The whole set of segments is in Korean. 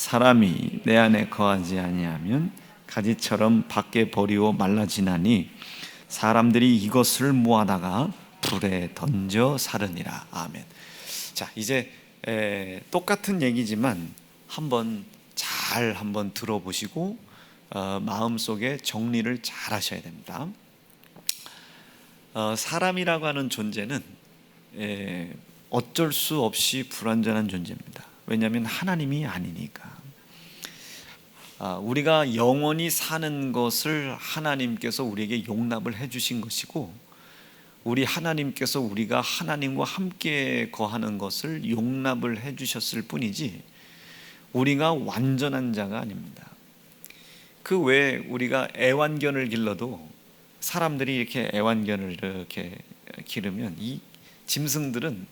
사람이 내 안에 거하지 아니하면 가지처럼 밖에 버리고 말라지나니 사람들이 이것을 모아다가 불에 던져 사르니라. 아멘. 자, 이제 똑같은 얘기지만 한번 들어보시고 마음속에 정리를 잘 하셔야 됩니다. 사람이라고 하는 존재는 어쩔 수 없이 불완전한 존재입니다. 왜냐하면 하나님이 아니니까. 우리가 영원히 사는 것을 하나님께서 우리에게 용납을 해주신 것이고, 우리 하나님께서 우리가 하나님과 함께 거하는 것을 용납을 해주셨을 뿐이지 우리가 완전한 자가 아닙니다. 그 외에 우리가 애완견을 길러도 사람들이 이렇게 애완견을 이렇게 기르면 이 짐승들은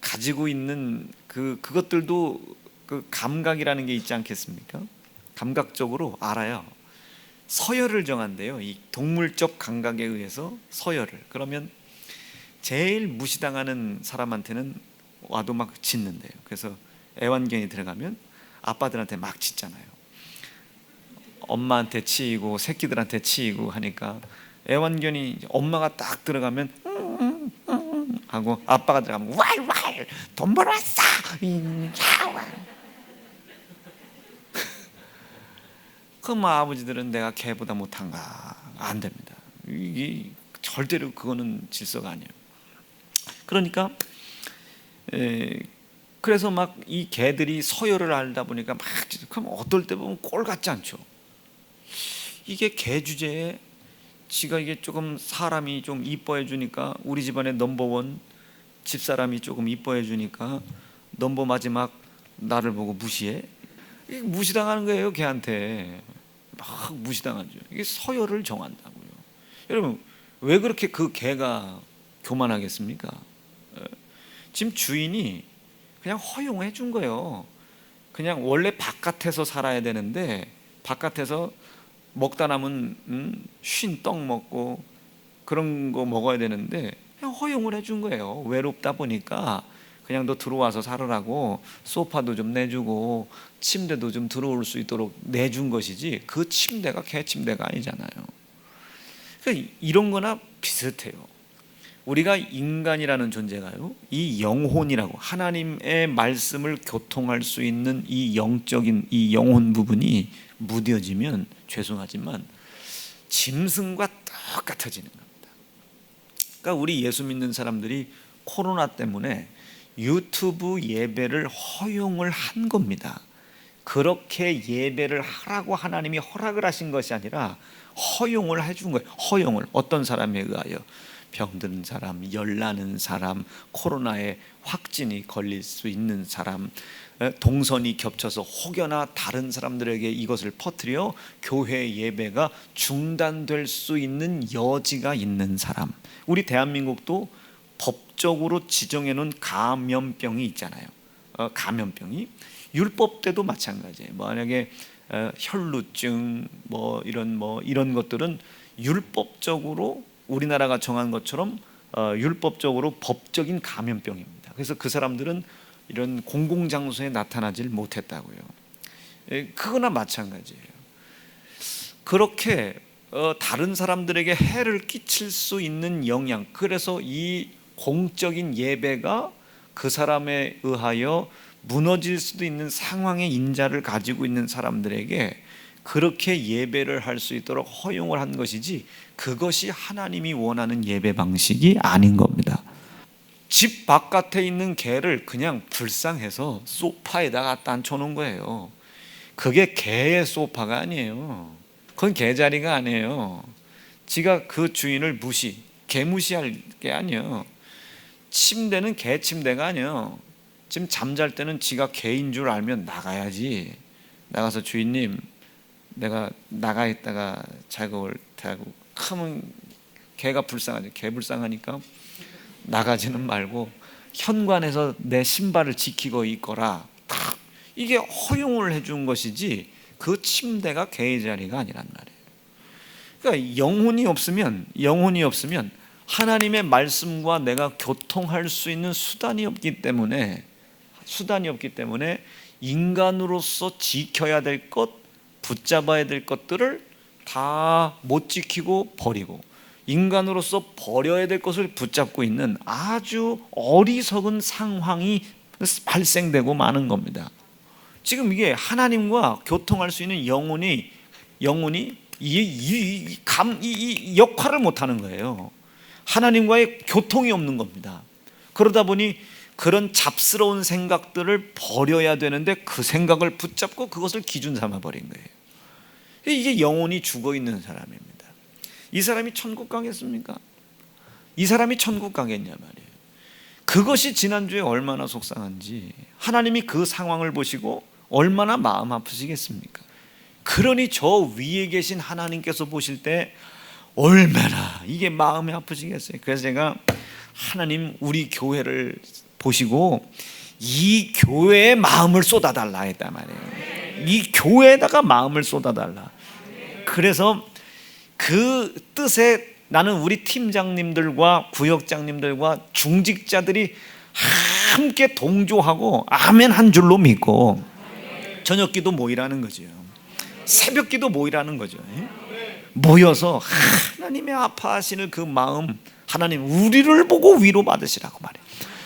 가지고 있는 그것들도 그 감각이라는 게 있지 않겠습니까? 감각적으로 알아요. 서열을 정한대요. 이 동물적 감각에 의해서 서열을. 그러면 제일 무시당하는 사람한테는 와도 막 짖는데요. 그래서 애완견이 들어가면 아빠들한테 막 짖잖아요. 엄마한테 치이고 새끼들한테 치이고 하니까 애완견이 엄마가 딱 들어가면 하고 아빠가 들어가면 왈왈 돈 벌어 왔어. 그럼 아버지들은 내가 걔보다 못한가? 안 됩니다. 이게 절대로 그거는 질서가 아니에요. 그러니까 그래서 막 이 개들이 서열을 알다 보니까 막 그럼 어떨 때 보면 꼴 같지 않죠. 이게 개 주제에 지가 이게 조금 사람이 좀 이뻐해 주니까 우리 집안의 넘버원 집사람이 조금 이뻐해 주니까 넘버 마지막 나를 보고 무시해. 이게 무시당하는 거예요. 걔한테 막 무시당하죠. 이게 서열을 정한다고요. 여러분 왜 그렇게 그 개가 교만하겠습니까? 지금 주인이 그냥 허용해 준 거예요. 그냥 원래 바깥에서 살아야 되는데 바깥에서 먹다 남은 쉰 떡 먹고 그런 거 먹어야 되는데 그냥 허용을 해준 거예요. 외롭다 보니까 그냥 너 들어와서 살으라고 소파도 좀 내주고 침대도 좀 들어올 수 있도록 내준 것이지 그 침대가 개 침대가 아니잖아요. 그러니까 이런 거나 비슷해요. 우리가 인간이라는 존재가요, 이 영혼이라고 하나님의 말씀을 교통할 수 있는 이 영적인 이 영혼 부분이 무뎌지면 죄송하지만 짐승과 똑같아지는 겁니다. 그러니까 우리 예수 믿는 사람들이 코로나 때문에 유튜브 예배를 허용을 한 겁니다. 그렇게 예배를 하라고 하나님이 허락을 하신 것이 아니라 허용을 해준 거예요. 허용을. 어떤 사람에 의하여? 병든 사람, 열나는 사람, 코로나에 확진이 걸릴 수 있는 사람, 동선이 겹쳐서 혹여나 다른 사람들에게 이것을 퍼뜨려 교회 예배가 중단될 수 있는 여지가 있는 사람. 우리 대한민국도 법적으로 지정해 놓은 감염병이 있잖아요. 감염병이 율법 때도 마찬가지예요. 만약에 혈루증 이런 것들은 율법적으로 우리나라가 정한 것처럼 율법적으로 법적인 감염병입니다. 그래서 그 사람들은 이런 공공장소에 나타나질 못했다고요. 그거나 마찬가지예요. 그렇게 다른 사람들에게 해를 끼칠 수 있는 영향, 그래서 이 공적인 예배가 그 사람에 의하여 무너질 수도 있는 상황의 인자를 가지고 있는 사람들에게 그렇게 예배를 할 수 있도록 허용을 한 것이지 그것이 하나님이 원하는 예배 방식이 아닌 겁니다. 집 바깥에 있는 개를 그냥 불쌍해서 소파에다가 갖다 앉혀놓은 거예요. 그게 개의 소파가 아니에요. 그건 개 자리가 아니에요. 지가 그 주인을 개무시할 게 아니에요. 침대는 개 침대가 아니에요. 지금 잠잘 때는 지가 개인 줄 알면 나가야지. 나가서 주인님 내가 나가 있다가 자고 하면 개가 불쌍하죠. 개 불쌍하니까 나가지는 말고 현관에서 내 신발을 지키고 있거라. 이게 허용을 해준 것이지 그 침대가 개의 자리가 아니란 말이에요. 그러니까 영혼이 없으면 하나님의 말씀과 내가 교통할 수 있는 수단이 없기 때문에 인간으로서 지켜야 될 것, 붙잡아야 될 것들을 다 못 지키고 버리고 인간으로서 버려야 될 것을 붙잡고 있는 아주 어리석은 상황이 발생되고 마는 겁니다. 지금 이게 하나님과 교통할 수 있는 영혼이 이 역할을 못하는 거예요. 하나님과의 교통이 없는 겁니다. 그러다 보니 그런 잡스러운 생각들을 버려야 되는데 그 생각을 붙잡고 그것을 기준 삼아 버린 거예요. 이게 영혼이 죽어 있는 사람입니다. 이 사람이 천국 가겠습니까? 이 사람이 천국 가겠냐 말이에요. 그것이 지난주에 얼마나 속상한지 하나님이 그 상황을 보시고 얼마나 마음 아프시겠습니까? 그러니 저 위에 계신 하나님께서 보실 때 얼마나 이게 마음이 아프시겠어요. 그래서 제가 하나님 우리 교회를 보시고 이 교회에 마음을 쏟아달라 했단 말이에요. 이 교회에다가 마음을 쏟아달라. 그래서 그 뜻에 나는 우리 팀장님들과 구역장님들과 중직자들이 함께 동조하고 아멘 한 줄로 믿고 저녁기도 모이라는 거죠. 새벽기도 모이라는 거죠. 모여서 하나님의 아파하시는 그 마음, 하나님 우리를 보고 위로받으시라고 말해요.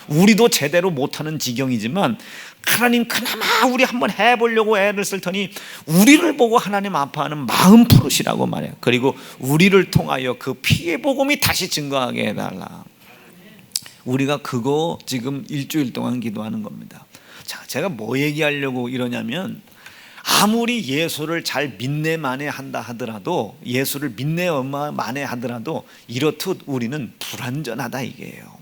우리도 제대로 못하는 지경이지만 하나님 그나마 우리 한번 해보려고 애를 쓸 테니 우리를 보고 하나님 아파하는 마음 풀으시라고 말해요. 그리고 우리를 통하여 그 피의 복음이 다시 증거하게 해달라. 우리가 그거 지금 일주일 동안 기도하는 겁니다. 자, 제가 뭐 얘기하려고 이러냐면 아무리 예수를 잘 믿네만에 한다 하더라도 예수를 믿네만에 하더라도 이렇듯 우리는 불완전하다 이게요.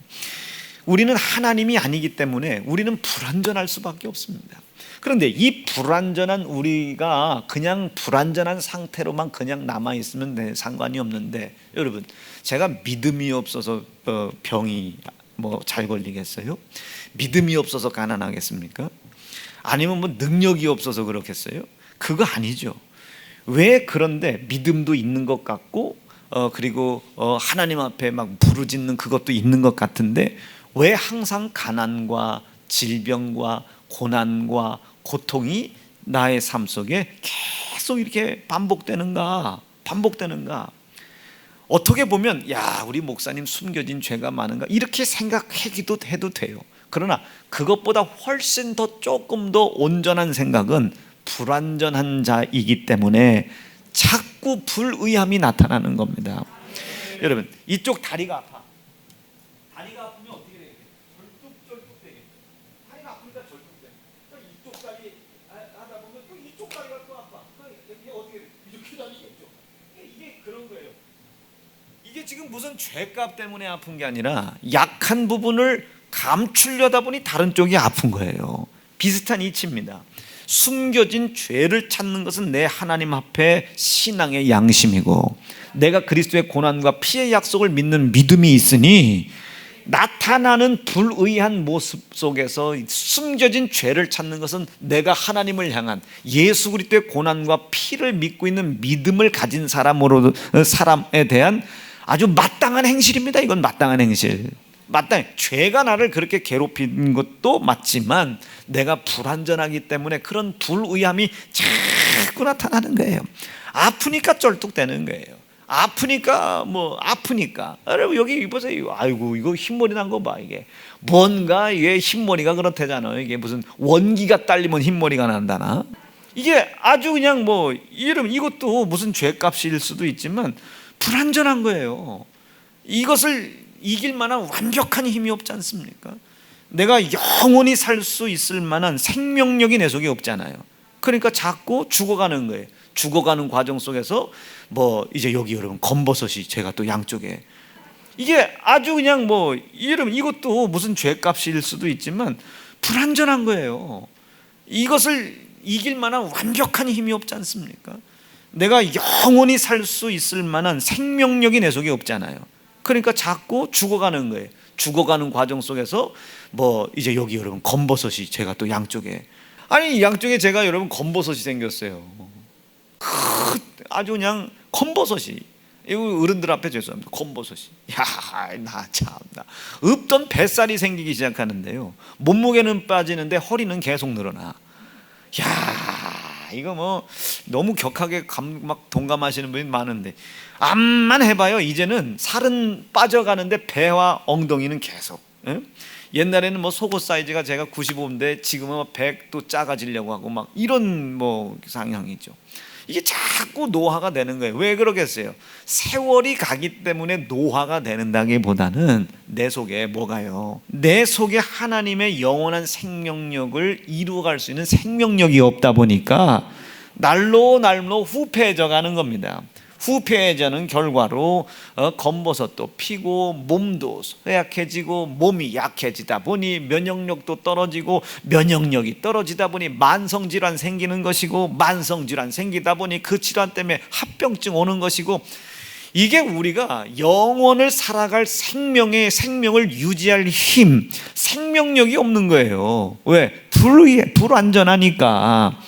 우리는 하나님이 아니기 때문에 우리는 불완전할 수밖에 없습니다. 그런데 이 불완전한 우리가 그냥 불완전한 상태로만 그냥 남아있으면 상관이 없는데 여러분 제가 믿음이 없어서 병이 잘 걸리겠어요? 믿음이 없어서 가난하겠습니까? 아니면 능력이 없어서 그렇겠어요? 그거 아니죠. 왜 그런데 믿음도 있는 것 같고 그리고 하나님 앞에 막 부르짖는 그것도 있는 것 같은데 왜 항상 가난과 질병과 고난과 고통이 나의 삶 속에 계속 이렇게 반복되는가? 어떻게 보면 야 우리 목사님 숨겨진 죄가 많은가 이렇게 생각하기도 해도 돼요. 그러나 그것보다 훨씬 더 조금 더 온전한 생각은 불완전한 자이기 때문에 자꾸 불의함이 나타나는 겁니다. 여러분 이쪽 다리가 아파. 다리가 아프면 어떻게 되겠어요? 절뚝절뚝 되겠죠. 다리가 아프니까 절뚝돼. 이쪽 다리 하다 보면 또 이쪽 다리가 또 아파. 이게 어떻게 돼? 이렇게 다니겠죠. 이게 그런 거예요. 이게 지금 무슨 죄값 때문에 아픈 게 아니라 약한 부분을 감추려다 보니 다른 쪽이 아픈 거예요. 비슷한 이치입니다. 숨겨진 죄를 찾는 것은 내 하나님 앞에 신앙의 양심이고 내가 그리스도의 고난과 피의 약속을 믿는 믿음이 있으니 나타나는 불의한 모습 속에서 숨겨진 죄를 찾는 것은 내가 하나님을 향한 예수 그리스도의 고난과 피를 믿고 있는 믿음을 가진 사람에 대한 아주 마땅한 행실입니다. 이건 마땅한 행실. 죄가 나를 그렇게 괴롭힌 것도 맞지만 내가 불완전하기 때문에 그런 불의함이 자꾸 나타나는 거예요. 아프니까 쩔뚝대는 거예요. 아프니까 여러분 여기 보세요. 아이고 이거 흰머리 난 거 봐. 이게 뭔가 이게 흰머리가 그렇대잖아요. 이게 무슨 원기가 딸리면 흰머리가 난다나. 이게 아주 그냥 여러분 이것도 무슨 죄값일 수도 있지만 불완전한 거예요. 이것을 이길 만한 완벽한 힘이 없지 않습니까? 내가 영원히 살 수 있을 만한 생명력이 내 속에 없잖아요. 그러니까 자꾸 죽어가는 거예요. 죽어가는 과정 속에서 이제 여기 여러분 검버섯이 제가 또 양쪽에 이게 아주 그냥 여러분 이것도 무슨 죄값일 수도 있지만 불완전한 거예요. 이것을 이길 만한 완벽한 힘이 없지 않습니까? 내가 영원히 살 수 있을 만한 생명력이 내 속에 없잖아요. 그러니까 자꾸 죽어가는 거예요. 죽어가는 과정 속에서 이제 여기 여러분 검버섯이 제가 또 양쪽에 양쪽에 제가 여러분 검버섯이 생겼어요. 아주 그냥 검버섯이 이거 어른들 앞에 죄송합니다. 검버섯이 나 참나 없던 뱃살이 생기기 시작하는데요. 몸무게는 빠지는데 허리는 계속 늘어나. 야, 이거 뭐 너무 격하게 막 동감하시는 분이 많은데, 암만 해봐요 이제는 살은 빠져가는데 배와 엉덩이는 계속. 예? 옛날에는 뭐 속옷 사이즈가 제가 95인데 지금은 100도 작아지려고 하고 막 이런 뭐 상황이죠. 이게 자꾸 노화가 되는 거예요. 왜 그러겠어요? 세월이 가기 때문에 노화가 되는다기보다는 내 속에 뭐가요? 내 속에 하나님의 영원한 생명력을 이루어갈 수 있는 생명력이 없다 보니까 날로 후패해져 가는 겁니다. 후패해지는 결과로 검버섯도 피고 몸도 쇠약해지고 몸이 약해지다 보니 면역력도 떨어지고 면역력이 떨어지다 보니 만성질환 생기는 것이고 만성질환 생기다 보니 그 질환 때문에 합병증 오는 것이고, 이게 우리가 영원을 살아갈 생명을 유지할 힘, 생명력이 없는 거예요. 왜? 불완전하니까.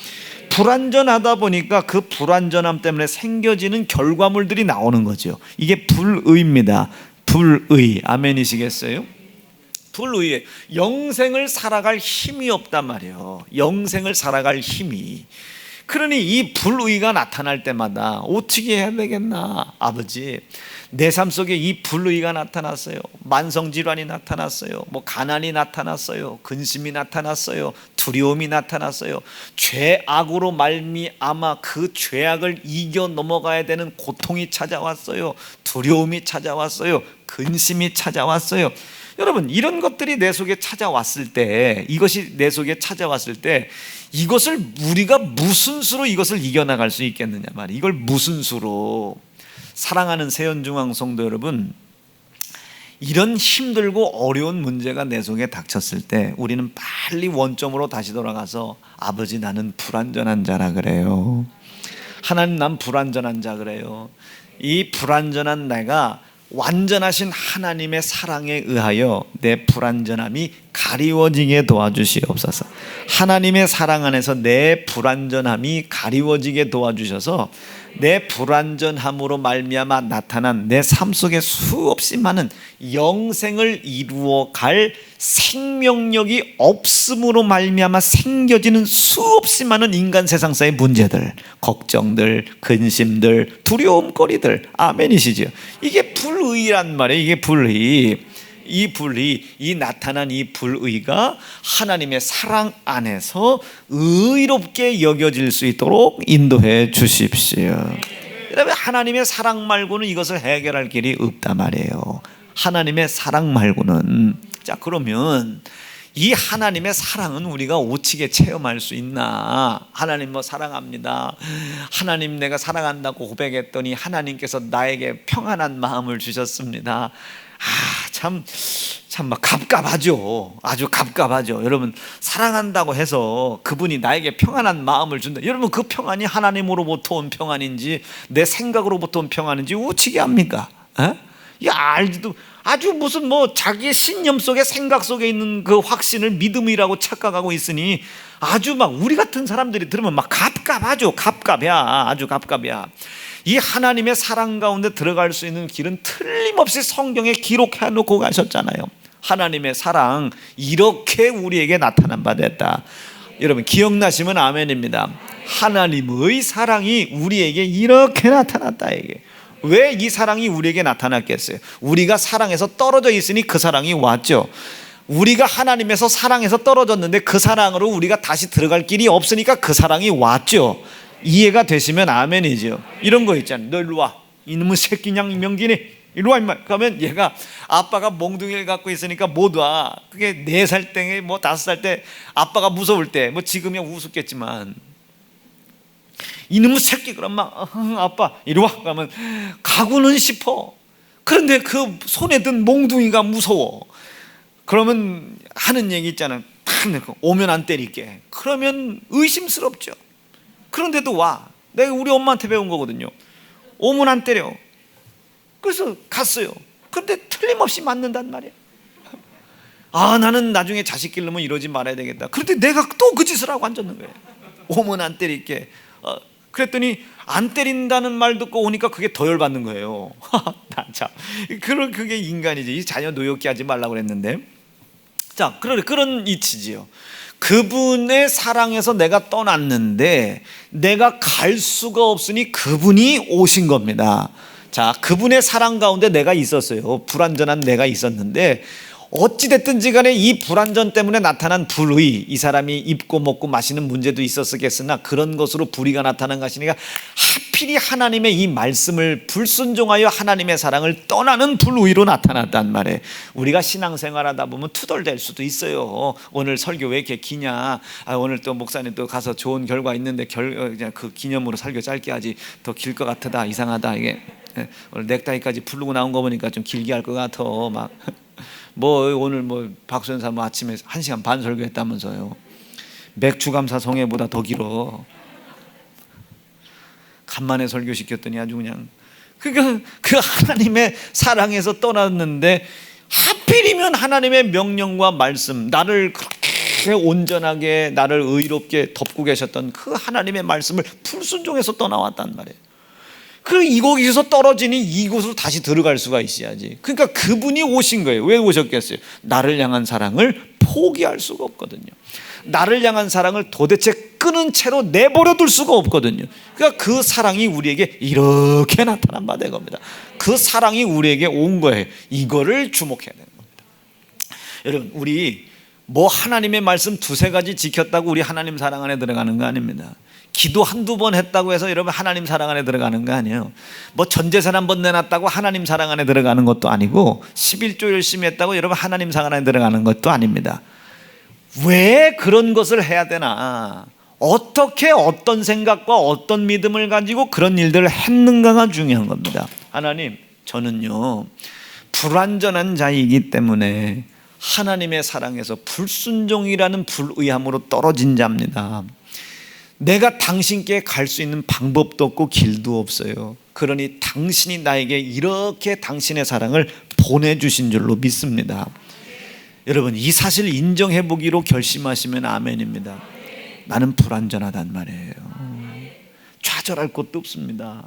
불완전하다 보니까 그 불완전함 때문에 생겨지는 결과물들이 나오는 거죠. 이게 불의입니다. 불의. 아멘이시겠어요? 불의에 영생을 살아갈 힘이 없단 말이에요. 영생을 살아갈 힘이. 그러니 이 불의가 나타날 때마다 어떻게 해야 되겠나? 아버지, 내 삶 속에 이 불의가 나타났어요. 만성질환이 나타났어요. 뭐 가난이 나타났어요. 근심이 나타났어요. 두려움이 나타났어요. 죄악으로 말미암아 그 죄악을 이겨 넘어가야 되는 고통이 찾아왔어요. 두려움이 찾아왔어요. 근심이 찾아왔어요. 여러분, 이런 것들이 내 속에 찾아왔을 때, 이것이 내 속에 찾아왔을 때 이것을 우리가 무슨 수로 이것을 이겨나갈 수 있겠느냐 말이에요. 이걸 무슨 수로. 사랑하는 세연중앙 성도 여러분, 이런 힘들고 어려운 문제가 내 속에 닥쳤을 때 우리는 빨리 원점으로 다시 돌아가서, 아버지 나는 불완전한 자라 그래요. 하나님 난 불완전한 자 그래요. 이 불완전한 내가 완전하신 하나님의 사랑에 의하여 내 불완전함이 가리워지게 도와주시옵소서. 하나님의 사랑 안에서 내 불완전함이 가리워지게 도와주셔서 내 불완전함으로 말미암아 나타난 내 삶 속에 수없이 많은 영생을 이루어갈 생명력이 없음으로 말미암아 생겨지는 수없이 많은 인간 세상사의 문제들, 걱정들, 근심들, 두려움거리들. 아멘이시죠? 이게 불의란 말이에요. 이게 불의. 이 나타난 이 불의가 하나님의 사랑 안에서 의롭게 여겨질 수 있도록 인도해 주십시오. 여러분, 하나님의 사랑 말고는 이것을 해결할 길이 없단 말이에요. 하나님의 사랑 말고는. 자, 그러면 이 하나님의 사랑은 우리가 오치게 체험할 수 있나? 하나님 뭐 사랑합니다, 하나님 내가 사랑한다고 고백했더니 하나님께서 나에게 평안한 마음을 주셨습니다. 참 막 갑갑하죠. 아주 갑갑하죠. 여러분, 사랑한다고 해서 그분이 나에게 평안한 마음을 준다. 여러분, 그 평안이 하나님으로부터 온 평안인지 내 생각으로부터 온 평안인지 우치게 합니까? 이 알지도 아주 무슨 뭐 자기의 신념 속에 생각 속에 있는 그 확신을 믿음이라고 착각하고 있으니 아주 막 우리 같은 사람들이 들으면 막 갑갑하죠. 갑갑이야. 아주 갑갑이야. 이 하나님의 사랑 가운데 들어갈 수 있는 길은 틀림없이 성경에 기록해 놓고 가셨잖아요. 하나님의 사랑 이렇게 우리에게 나타난 바 됐다. 여러분 기억나시면 아멘입니다. 하나님의 사랑이 우리에게 이렇게 나타났다. 이게 왜 이 사랑이 우리에게 나타났겠어요? 우리가 사랑에서 떨어져 있으니 그 사랑이 왔죠. 우리가 하나님에서 사랑에서 떨어졌는데 그 사랑으로 우리가 다시 들어갈 길이 없으니까 그 사랑이 왔죠. 이해가 되시면 아멘이죠. 이런 거 있잖아요. 너 일로 와, 이놈의 새끼냥 명기니 일로 와 임마. 그러면 얘가 아빠가 몽둥이를 갖고 있으니까 못 와. 그게 4살 때 뭐 5살 때 아빠가 무서울 때 뭐 지금이야 우습겠지만 이놈의 새끼 그럼 막 아빠 이리 와 그러면 가고는 싶어. 그런데 그 손에 든 몽둥이가 무서워. 그러면 하는 얘기 있잖아요. 오면 안 때릴게. 그러면 의심스럽죠. 그런데도 와. 내가 우리 엄마한테 배운 거거든요. 오면 안 때려. 그래서 갔어요. 그런데 틀림없이 맞는단 말이야. 나는 나중에 자식 기르면 이러지 말아야 되겠다. 그런데 내가 또 그 짓을 하고 앉았는 거예요. 오면 안 때릴게. 그랬더니 안 때린다는 말 듣고 오니까 그게 더 열받는 거예요. 참, 그게 인간이지. 이 자녀 노엽게 하지 말라고 그랬는데. 자, 그런 이치지요. 그분의 사랑에서 내가 떠났는데 내가 갈 수가 없으니 그분이 오신 겁니다. 자, 그분의 사랑 가운데 내가 있었어요. 불완전한 내가 있었는데 어찌됐든지 간에 이 불완전 때문에 나타난 불의, 이 사람이 입고 먹고 마시는 문제도 있었겠으나 그런 것으로 불의가 나타난 것이니까 하필이 하나님의 이 말씀을 불순종하여 하나님의 사랑을 떠나는 불의로 나타났단 말이에요. 우리가 신앙생활하다 보면 투덜댈 수도 있어요. 오늘 설교 왜 이렇게 기냐, 오늘 또 목사님 또 가서 좋은 결과 있는데 그냥 그 기념으로 설교 짧게 하지, 더 길 것 같다, 이상하다, 이게 오늘 넥타이까지 부르고 나온 거 보니까 좀 길게 할 것 같아. 막 오늘 박수현 사모 아침에 1시간 반 설교했다면서요. 맥주 감사 성회보다 더 길어. 간만에 설교시켰더니 아주 그냥 그 하나님의 사랑에서 떠났는데 하필이면 하나님의 명령과 말씀, 나를 그렇게 온전하게 나를 의롭게 덮고 계셨던 그 하나님의 말씀을 불순종해서 떠나왔단 말이에요. 이곳에서 떨어지니 이곳으로 다시 들어갈 수가 있어야지. 그러니까 그분이 오신 거예요. 왜 오셨겠어요? 나를 향한 사랑을 포기할 수가 없거든요. 나를 향한 사랑을 도대체 끊은 채로 내버려 둘 수가 없거든요. 그러니까 그 사랑이 우리에게 이렇게 나타난 바 된 겁니다. 그 사랑이 우리에게 온 거예요. 이거를 주목해야 되는 겁니다. 여러분, 우리 하나님의 말씀 두세 가지 지켰다고 우리 하나님 사랑 안에 들어가는 거 아닙니다. 기도 한두 번 했다고 해서 여러분 하나님 사랑 안에 들어가는 거 아니에요. 전재산 한번 내놨다고 하나님 사랑 안에 들어가는 것도 아니고 11조 열심히 했다고 여러분 하나님 사랑 안에 들어가는 것도 아닙니다. 왜 그런 것을 해야 되나, 어떻게 어떤 생각과 어떤 믿음을 가지고 그런 일들을 했는가가 중요한 겁니다. 하나님, 저는요 불완전한 자이기 때문에 하나님의 사랑에서 불순종이라는 불의함으로 떨어진 자입니다. 내가 당신께 갈 수 있는 방법도 없고 길도 없어요. 그러니 당신이 나에게 이렇게 당신의 사랑을 보내주신 줄로 믿습니다. 여러분, 이 사실을 인정해 보기로 결심하시면 아멘입니다. 나는 불완전하단 말이에요. 좌절할 것도 없습니다.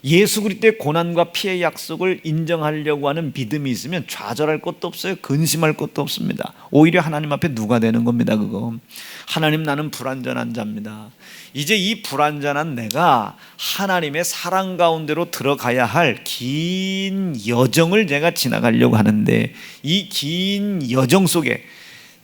예수 그리스도의 고난과 피의 약속을 인정하려고 하는 믿음이 있으면 좌절할 것도 없어요. 근심할 것도 없습니다. 오히려 하나님 앞에 누가 되는 겁니다. 그거 하나님, 나는 불완전한 자입니다. 이제 이 불완전한 내가 하나님의 사랑 가운데로 들어가야 할 긴 여정을 제가 지나가려고 하는데, 이 긴 여정 속에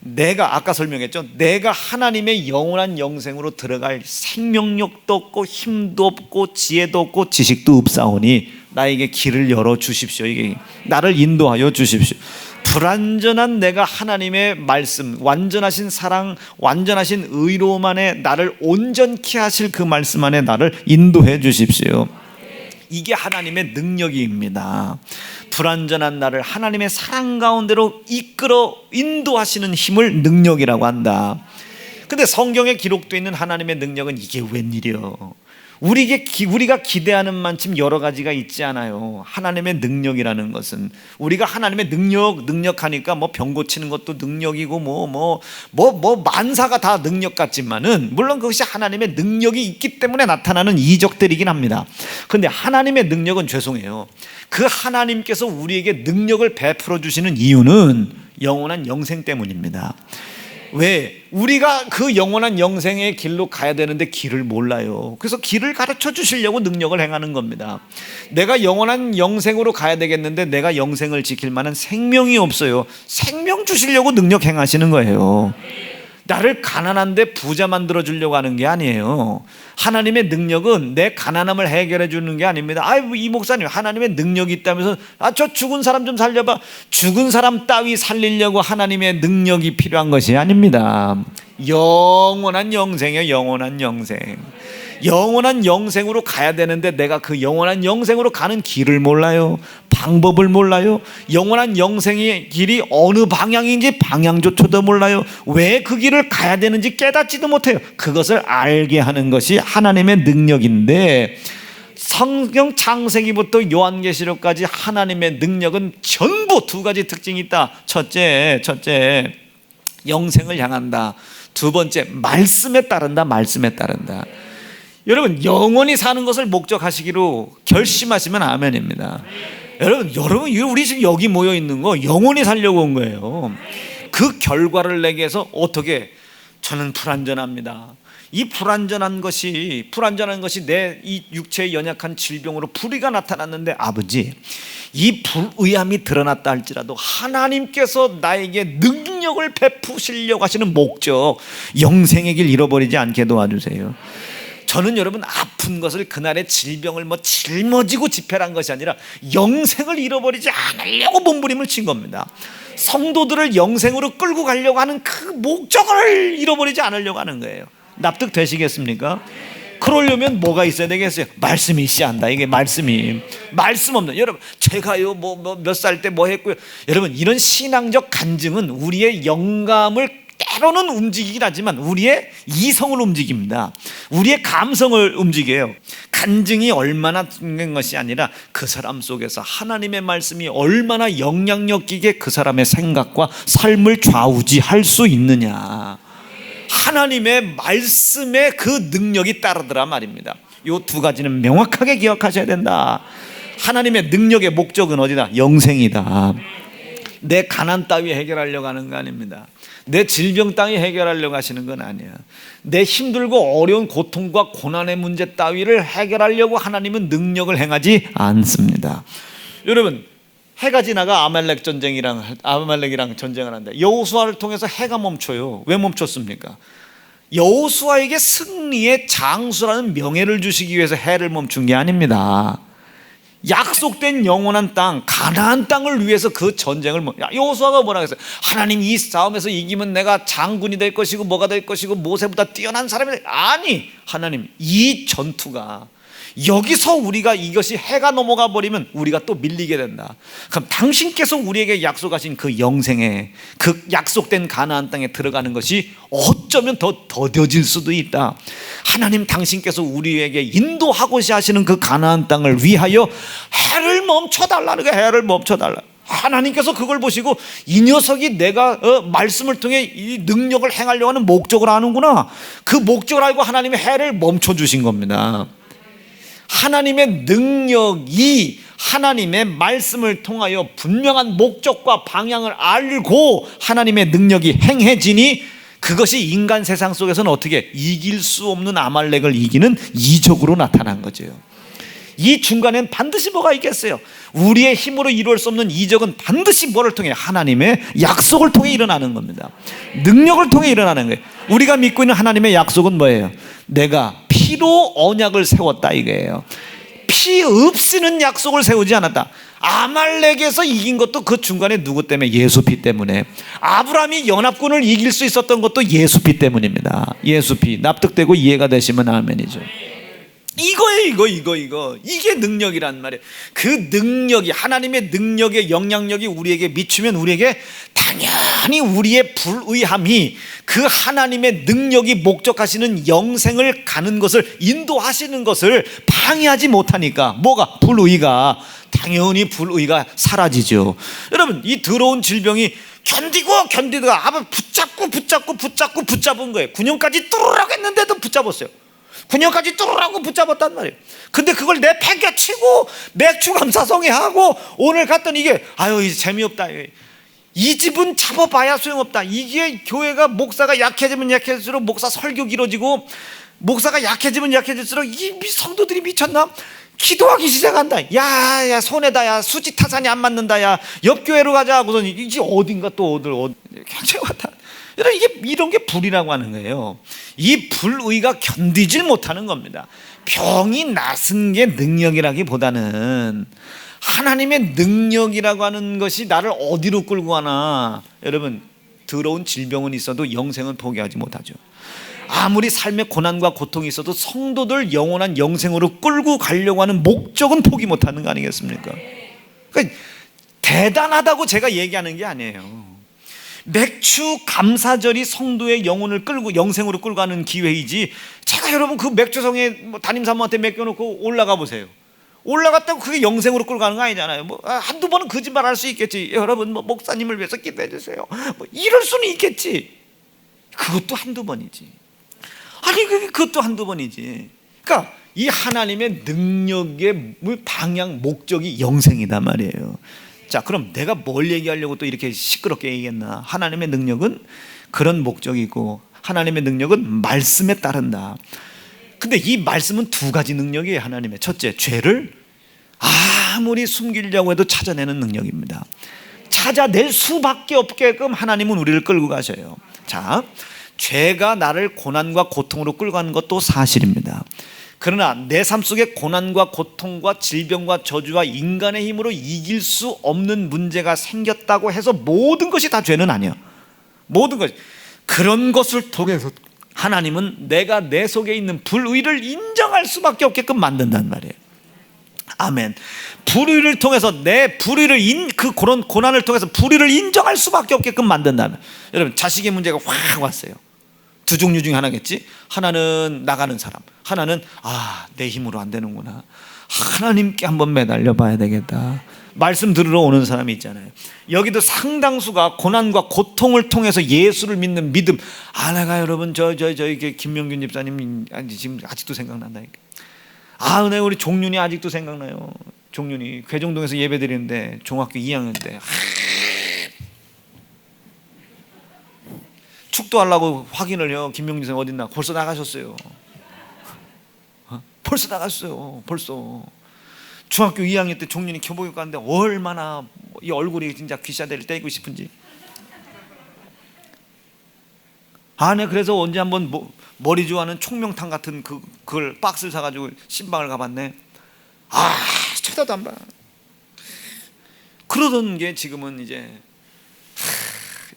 내가 아까 설명했죠. 내가 하나님의 영원한 영생으로 들어갈 생명력도 없고 힘도 없고 지혜도 없고 지식도 없사오니 나에게 길을 열어 주십시오. 이게 나를 인도하여 주십시오. 불완전한 내가 하나님의 말씀, 완전하신 사랑, 완전하신 의로움 안에 나를 온전케 하실 그 말씀 안에 나를 인도해 주십시오. 이게 하나님의 능력입니다. 불완전한 나를 하나님의 사랑 가운데로 이끌어 인도하시는 힘을 능력이라고 한다. 근데 성경에 기록되어 있는 하나님의 능력은 이게 웬일이요? 우리가 기대하는 만큼 여러 가지가 있지 않아요. 하나님의 능력이라는 것은 우리가 하나님의 능력하니까 병 고치는 것도 능력이고 만사가 다 능력 같지만은, 물론 그것이 하나님의 능력이 있기 때문에 나타나는 이적들이긴 합니다. 그런데 하나님의 능력은, 죄송해요, 그 하나님께서 우리에게 능력을 베풀어 주시는 이유는 영원한 영생 때문입니다. 왜? 우리가 그 영원한 영생의 길로 가야 되는데 길을 몰라요. 그래서 길을 가르쳐 주시려고 능력을 행하는 겁니다. 내가 영원한 영생으로 가야 되겠는데 내가 영생을 지킬 만한 생명이 없어요. 생명 주시려고 능력 행하시는 거예요. 나를 가난한데 부자 만들어 주려고 하는 게 아니에요. 하나님의 능력은 내 가난함을 해결해 주는 게 아닙니다. 이 목사님 하나님의 능력이 있다면서 저 죽은 사람 좀 살려봐. 죽은 사람 따위 살리려고 하나님의 능력이 필요한 것이 아닙니다. 영원한 영생이에요. 영원한 영생. 영원한 영생으로 가야 되는데 내가 그 영원한 영생으로 가는 길을 몰라요. 방법을 몰라요. 영원한 영생의 길이 어느 방향인지 방향조차도 몰라요. 왜 그 길을 가야 되는지 깨닫지도 못해요. 그것을 알게 하는 것이 하나님의 능력인데, 성경 창세기부터 요한계시록까지 하나님의 능력은 전부 두 가지 특징이 있다. 첫째, 영생을 향한다. 두 번째, 말씀에 따른다. 여러분, 영원히 사는 것을 목적하시기로 결심하시면 아멘입니다. 여러분, 우리 지금 여기 모여 있는 거 영원히 살려고 온 거예요. 그 결과를 내게 해서 어떻게 저는 불완전합니다. 이 불완전한 것이 내 이 육체의 연약한 질병으로 불의가 나타났는데 아버지, 이 불의함이 드러났다 할지라도 하나님께서 나에게 능력을 베푸시려고 하시는 목적, 영생의 길 잃어버리지 않게 도와주세요. 저는 여러분 아픈 것을 그날의 질병을 짊어지고 집회한 것이 아니라 영생을 잃어버리지 않으려고 몸부림을 친 겁니다. 성도들을 영생으로 끌고 가려고 하는 그 목적을 잃어버리지 않으려고 하는 거예요. 납득되시겠습니까? 그러려면 뭐가 있어야 되겠어요? 말씀이 있어야 한다. 이게 말씀 없는, 여러분 제가요 몇 살 때 뭐 했고요. 여러분 이런 신앙적 간증은 우리의 영감을 때로는 움직이긴 하지만 우리의 이성을 움직입니다. 우리의 감성을 움직여요. 간증이 얼마나 중요한 것이 아니라 그 사람 속에서 하나님의 말씀이 얼마나 영향력 있게 그 사람의 생각과 삶을 좌우지할 수 있느냐, 하나님의 말씀의 그 능력이 따르더라 말입니다. 이 두 가지는 명확하게 기억하셔야 된다. 하나님의 능력의 목적은 어디다? 영생이다. 내 가난 따위 해결하려고 하는 거 아닙니다. 내 질병 따위 해결하려고 하시는 건 아니야. 내 힘들고 어려운 고통과 고난의 문제 따위를 해결하려고 하나님은 능력을 행하지 않습니다. 여러분, 해가 지나가 아말렉이랑 전쟁을 한다. 여호수아를 통해서 해가 멈춰요. 왜 멈췄습니까? 여호수아에게 승리의 장수라는 명예를 주시기 위해서 해를 멈춘 게 아닙니다. 약속된 영원한 땅, 가나안 땅을 위해서 그 전쟁을 여호수아가 뭐라 했어요? 하나님 이 싸움에서 이기면 내가 장군이 될 것이고 뭐가 될 것이고 모세보다 뛰어난 사람이 될. 아니, 하나님 이 전투가 여기서 우리가 이것이 해가 넘어가 버리면 우리가 또 밀리게 된다. 그럼 당신께서 우리에게 약속하신 그 영생에, 그 약속된 가나안 땅에 들어가는 것이 어쩌면 더 더뎌질 수도 있다. 하나님 당신께서 우리에게 인도하고자 하시는 그 가나안 땅을 위하여 해를 멈춰달라는 거예요. 해를 멈춰달라. 하나님께서 그걸 보시고 이 녀석이 내가 말씀을 통해 이 능력을 행하려고 하는 목적을 아는구나. 그 목적을 알고 하나님의 해를 멈춰주신 겁니다. 하나님의 능력이 하나님의 말씀을 통하여 분명한 목적과 방향을 알고 하나님의 능력이 행해지니 그것이 인간 세상 속에서는 어떻게 이길 수 없는 아말렉을 이기는 이적으로 나타난 거죠. 이 중간엔 반드시 뭐가 있겠어요? 우리의 힘으로 이루어질 수 없는 이적은 반드시 뭐를 통해? 하나님의 약속을 통해 일어나는 겁니다. 능력을 통해 일어나는 거예요. 우리가 믿고 있는 하나님의 약속은 뭐예요? 내가 피로 언약을 세웠다 이거예요. 피 없이는 약속을 세우지 않았다. 아말렉에서 이긴 것도 그 중간에 누구 때문에? 예수 피 때문에. 아브라함이 연합군을 이길 수 있었던 것도 예수 피 때문입니다. 예수 피. 납득되고 이해가 되시면 아멘이죠. 이거예요. 이게 능력이란 말이에요. 그 능력이, 하나님의 능력의 영향력이 우리에게 미치면 우리에게 당연히 우리의 불의함이 그 하나님의 능력이 목적하시는 영생을 가는 것을, 인도하시는 것을 방해하지 못하니까 뭐가? 불의가, 당연히 불의가 사라지죠. 여러분, 이 더러운 질병이 견디다가 붙잡은 거예요. 9년까지 뚫으라고 했는데도 붙잡았어요. 9년까지 뚫으라고 붙잡았단 말이에요. 근데 그걸 내팽개치고 맥주 감사성에 하고 오늘 갔더니 이게 이제 재미없다. 이 집은 잡아봐야 소용없다. 이게 교회가 목사가 약해지면 약해질수록 목사 설교 길어지고, 목사가 약해지면 약해질수록 이 성도들이 미쳤나? 기도하기 시작한다. 야 손해다. 야 수지 타산이 안 맞는다. 야 옆 교회로 가자 하고선 이게 어딘가 또 어디 굉장히 왔다. 이런 게 불이라고 하는 거예요. 이 불의가 견디질 못하는 겁니다. 병이 나은 게 능력이라기보다는 하나님의 능력이라고 하는 것이 나를 어디로 끌고 가나. 여러분, 더러운 질병은 있어도 영생은 포기하지 못하죠. 아무리 삶의 고난과 고통이 있어도 성도들 영원한 영생으로 끌고 가려고 하는 목적은 포기 못하는 거 아니겠습니까? 그러니까 대단하다고 제가 얘기하는 게 아니에요. 맥주 감사절이 성도의 영혼을 끌고 영생으로 끌고 가는 기회이지, 제가 여러분 그 맥주성에 담임사모한테 맡겨놓고 올라가 보세요. 올라갔다고 그게 영생으로 끌고 가는 거 아니잖아요. 한두 번은 거짓말 할 수 있겠지. 여러분 목사님을 위해서 기도해 주세요. 이럴 수는 있겠지. 그것도 한두 번이지. 아니 그것도 한두 번이지. 그러니까 이 하나님의 능력의 방향 목적이 영생이단 말이에요. 자, 그럼 내가 뭘 얘기하려고 또 이렇게 시끄럽게 얘기했나? 하나님의 능력은 그런 목적이고 하나님의 능력은 말씀에 따른다. 근데 이 말씀은 두 가지 능력이에요. 하나님의 첫째, 죄를 아무리 숨기려고 해도 찾아내는 능력입니다. 찾아낼 수밖에 없게끔 하나님은 우리를 끌고 가셔요. 자, 죄가 나를 고난과 고통으로 끌고 가는 것도 사실입니다. 그러나 내 삶 속에 고난과 고통과 질병과 저주와 인간의 힘으로 이길 수 없는 문제가 생겼다고 해서 모든 것이 다 죄는 아니야. 모든 것, 그런 것을 통해서 하나님은 내가 내 속에 있는 불의를 인정할 수밖에 없게끔 만든단 말이에요. 아멘. 불의를 통해서 내 불의를 그런 고난을 통해서 불의를 인정할 수밖에 없게끔 만든다면, 여러분, 자식의 문제가 확 왔어요. 두 종류 중에 하나겠지. 하나는 나가는 사람, 하나는 내 힘으로 안 되는구나, 하나님께 한번 매달려 봐야 되겠다, 말씀 들으러 오는 사람이 있잖아요. 여기도 상당수가 고난과 고통을 통해서 예수를 믿는 믿음. 내가 여러분 저기 김명균 집사님 지금 아직도 생각난다니까. 네, 우리 종윤이 아직도 생각나요. 종윤이 괴정동에서 예배 드리는데 중학교 2학년 때 축도하려고 확인을 해요. 김명균 선생 어딨나? 벌써 나가셨어요. 벌써 나갔어요. 벌써 중학교 2학년 때 종윤이 교복입고 갔는데 얼마나 이 얼굴이 진짜 귀샤대를 떼고 싶은지. 네, 그래서 언제 한번 머리 좋아하는 총명탕 같은 그걸 박스를 사가지고 신방을 가봤네. 쳐다도 안 봐. 그러던 게 지금은 이제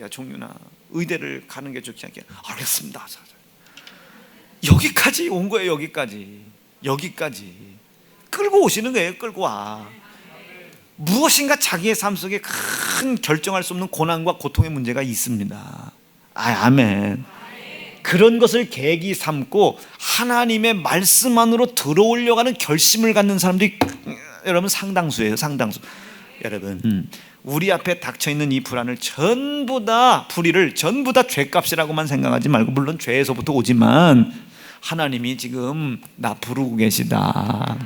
야 종윤아, 의대를 가는 게 좋지 않게. 알겠습니다. 여기까지 온 거예요. 여기까지 끌고 오시는 거예요. 끌고 와. 무엇인가 자기의 삶 속에 큰 결정할 수 없는 고난과 고통의 문제가 있습니다. 아멘. 그런 것을 계기 삼고 하나님의 말씀 안으로 들어오려고 하는 결심을 갖는 사람들이 여러분 상당수예요. 상당수. 여러분, 우리 앞에 닥쳐있는 이 불안을 전부 다, 불의를 전부 다 죄값이라고만 생각하지 말고, 물론 죄에서부터 오지만 하나님이 지금 나 부르고 계시다.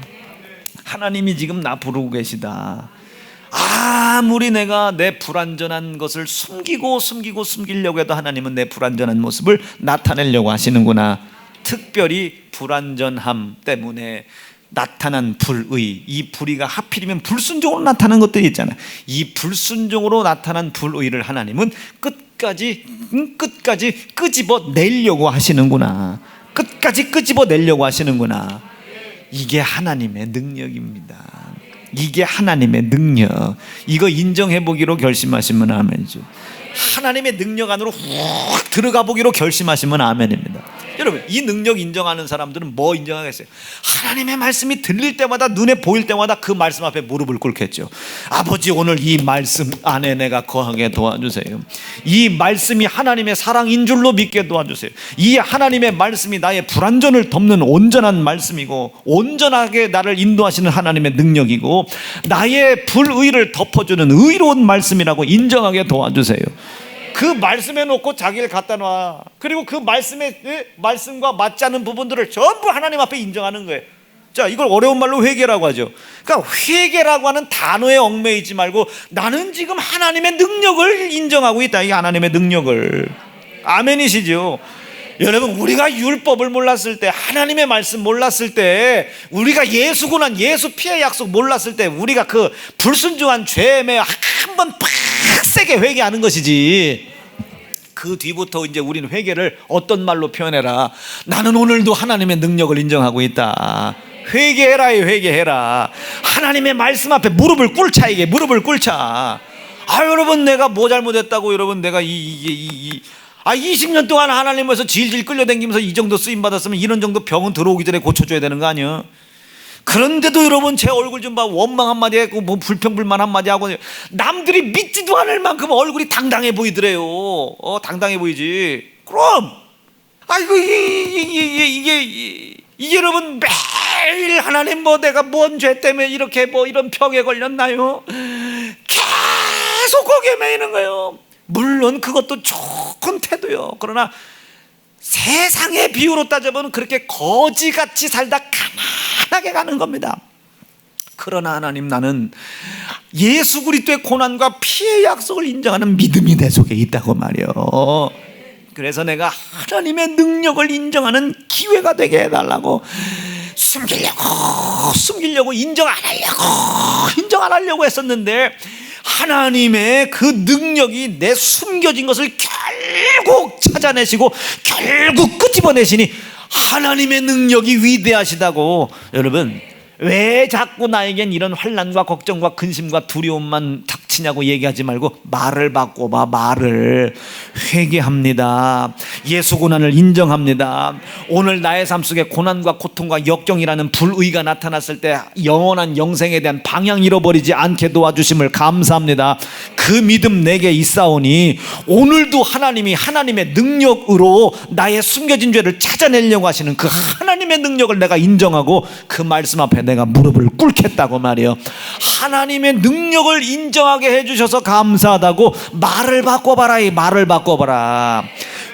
하나님이 지금 나 부르고 계시다. 아무리 내가 내 불완전한 것을 숨기려고 해도 하나님은 내 불완전한 모습을 나타내려고 하시는구나. 특별히 불완전함 때문에 나타난 불의, 이 불의가 하필이면 불순종으로 나타난 것들이 있잖아요. 이 불순종으로 나타난 불의를 하나님은 끝까지 끄집어내려고 하시는구나. 끝까지 끄집어내려고 하시는구나. 이게 하나님의 능력입니다. 이게 하나님의 능력. 이거 인정해 보기로 결심하시면 아멘이죠. 하나님의 능력 안으로 훅 들어가 보기로 결심하시면 아멘입니다. 여러분, 이 능력 인정하는 사람들은 뭐 인정하겠어요? 하나님의 말씀이 들릴 때마다, 눈에 보일 때마다 그 말씀 앞에 무릎을 꿇겠죠. 아버지, 오늘 이 말씀 안에 내가 거하게 도와주세요. 이 말씀이 하나님의 사랑인 줄로 믿게 도와주세요. 이 하나님의 말씀이 나의 불완전을 덮는 온전한 말씀이고, 온전하게 나를 인도하시는 하나님의 능력이고, 나의 불의를 덮어주는 의로운 말씀이라고 인정하게 도와주세요. 그 말씀에 놓고 자기를 갖다 놔. 그리고 그 말씀과 맞지 않는 부분들을 전부 하나님 앞에 인정하는 거예요. 자, 이걸 어려운 말로 회개라고 하죠. 그러니까 회개라고 하는 단어에 얽매이지 말고 나는 지금 하나님의 능력을 인정하고 있다. 이 하나님의 능력을. 아멘이시죠? 여러분, 우리가 율법을 몰랐을 때, 하나님의 말씀 몰랐을 때, 우리가 예수 고난, 예수 피해 약속 몰랐을 때, 우리가 그 불순종한 죄에 한번 팍 세게 회개하는 것이지. 그 뒤부터 이제 우리는 회개를 어떤 말로 표현해라? 나는 오늘도 하나님의 능력을 인정하고 있다. 회개해라, 회개해라. 하나님의 말씀 앞에 무릎을 꿇자. 이게 무릎을 꿇자. 여러분, 내가 뭐 잘못했다고, 여러분, 내가 20년 동안 하나님에서 질질 끌려다니면서 이 정도 쓰임 받았으면 이런 정도 병은 들어오기 전에 고쳐줘야 되는 거 아니야? 그런데도 여러분, 제 얼굴 좀 봐. 원망 한마디 했고 뭐 불평불만 한마디 하고, 남들이 믿지도 않을 만큼 얼굴이 당당해 보이더래요. 당당해 보이지. 그럼 이게 여러분, 매일 하나님, 내가 뭔 죄 때문에 이렇게 이런 병에 걸렸나요? 계속 거기에 매이는 거예요. 물론 그것도 좋은 태도요. 그러나 세상의 비유로 따져보면 그렇게 거지같이 살다 가난하게 가는 겁니다. 그러나 하나님, 나는 예수 그리스도의 고난과 피의 약속을 인정하는 믿음이 내 속에 있다고 말이요. 그래서 내가 하나님의 능력을 인정하는 기회가 되게 해달라고, 숨기려고 인정 안 하려고 했었는데, 하나님의 그 능력이 내 숨겨진 것을 결국 찾아내시고 결국 끄집어내시니 하나님의 능력이 위대하시다고. 여러분, 왜 자꾸 나에겐 이런 환난과 걱정과 근심과 두려움만 닥치냐고 얘기하지 말고 말을 바꿔봐. 말을. 회개합니다. 예수 고난을 인정합니다. 오늘 나의 삶 속에 고난과 고통과 역경이라는 불의가 나타났을 때 영원한 영생에 대한 방향 잃어버리지 않게 도와주심을 감사합니다. 그 믿음 내게 있사오니 오늘도 하나님이 하나님의 능력으로 나의 숨겨진 죄를 찾아내려고 하시는 그 하나님의 능력을 내가 인정하고 그 말씀 앞에 내가 무릎을 꿇겠다고 말이에요. 하나님의 능력을 인정하게 해주셔서 감사하다고. 말을 바꿔봐라. 이 말을 바꿔봐라.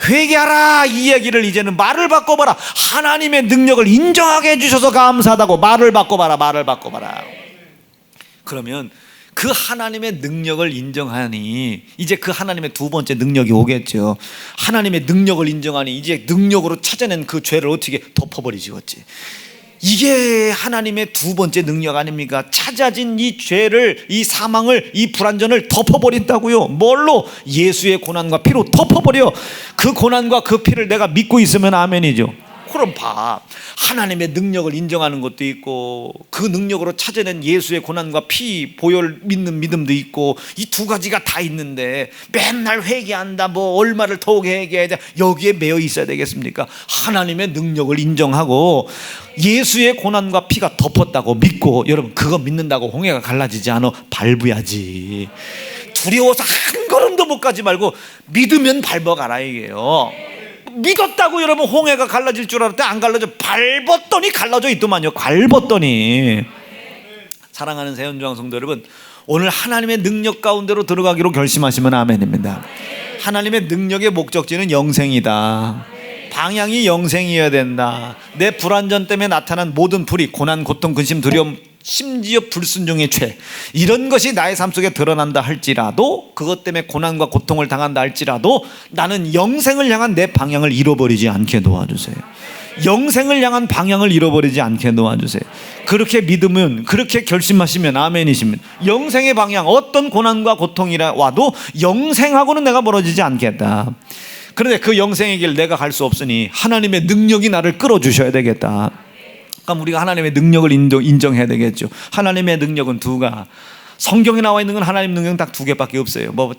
회개하라. 이 얘기를 이제는 말을 바꿔봐라. 하나님의 능력을 인정하게 해주셔서 감사하다고. 말을 바꿔봐라. 말을 바꿔봐라. 그러면 그 하나님의 능력을 인정하니 이제 그 하나님의 두 번째 능력이 오겠죠. 하나님의 능력을 인정하니 이제 능력으로 찾아낸 그 죄를 어떻게 덮어버리시겠지. 이게 하나님의 두 번째 능력 아닙니까? 찾아진 이 죄를, 이 사망을, 이 불완전을 덮어버린다고요. 뭘로? 예수의 고난과 피로 덮어버려. 그 고난과 그 피를 내가 믿고 있으면 아멘이죠. 그럼 봐, 하나님의 능력을 인정하는 것도 있고 그 능력으로 찾아낸 예수의 고난과 피 보혈 믿는 믿음도 있고, 이 두 가지가 다 있는데 맨날 회개한다, 뭐 얼마를 더욱 회개해야 돼, 여기에 매여 있어야 되겠습니까? 하나님의 능력을 인정하고 예수의 고난과 피가 덮었다고 믿고, 여러분 그거 믿는다고 홍해가 갈라지지 않아. 밟아야지. 두려워서 한 걸음도 못 가지 말고 믿으면 밟아가라 이게요. 믿었다고 여러분 홍해가 갈라질 줄 알았더니 안 갈라져. 밟았더니 갈라져 있더만요. 밟았더니. 사랑하는 세연중앙 성도 여러분, 오늘 하나님의 능력 가운데로 들어가기로 결심하시면 아멘입니다. 하나님의 능력의 목적지는 영생이다. 방향이 영생이어야 된다. 내 불완전 때문에 나타난 모든 불이, 고난, 고통, 근심, 두려움, 심지어 불순종의 죄, 이런 것이 나의 삶 속에 드러난다 할지라도, 그것 때문에 고난과 고통을 당한다 할지라도 나는 영생을 향한 내 방향을 잃어버리지 않게 도와주세요. 영생을 향한 방향을 잃어버리지 않게 도와주세요. 그렇게 믿으면, 그렇게 결심하시면 아멘이십니다. 영생의 방향, 어떤 고난과 고통이라 와도 영생하고는 내가 멀어지지 않겠다. 그런데 그 영생의 길 내가 갈 수 없으니 하나님의 능력이 나를 끌어주셔야 되겠다. 그럼 우리가 하나님의 능력을 인정해야 되겠죠. 하나님의 능력은 두가, 성경에 나와 있는 건 하나님 능력은 딱 두 개밖에 없어요. 뭐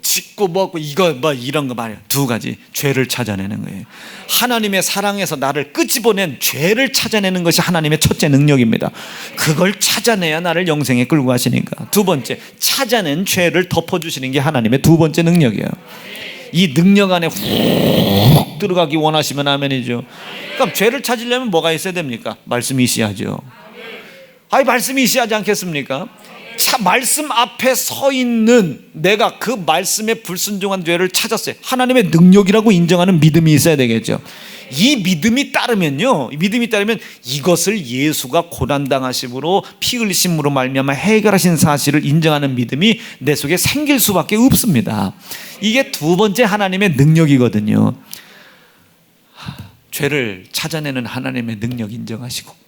짓고 먹고 이거 뭐 이런 거 말이에요. 두 가지. 죄를 찾아내는 거예요. 하나님의 사랑에서 나를 끄집어낸 죄를 찾아내는 것이 하나님의 첫째 능력입니다. 그걸 찾아내야 나를 영생에 끌고 가시니까. 두 번째, 찾아낸 죄를 덮어주시는 게 하나님의 두 번째 능력이에요. 이 능력 안에 훅 들어가기 원하시면 아멘이죠. 그럼 죄를 찾으려면 뭐가 있어야 됩니까? 말씀이 있어야죠. 아니, 말씀이 있어야지 않겠습니까? 말씀 앞에 서 있는 내가 그 말씀에 불순종한 죄를 찾았어요. 하나님의 능력이라고 인정하는 믿음이 있어야 되겠죠. 이 믿음이 따르면요, 믿음이 따르면 이것을 예수가 고난당하심으로 피 흘리심으로 말미암아 해결하신 사실을 인정하는 믿음이 내 속에 생길 수밖에 없습니다. 이게 두 번째 하나님의 능력이거든요. 죄를 찾아내는 하나님의 능력 인정하시고,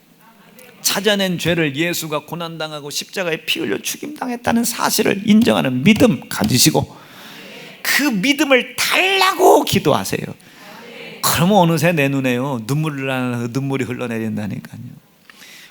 찾아낸 죄를 예수가 고난당하고 십자가에 피 흘려 죽임당했다는 사실을 인정하는 믿음 가지시고, 그 믿음을 달라고 기도하세요. 그러면 어느새 내 눈에요 눈물이 흘러내린다니까요.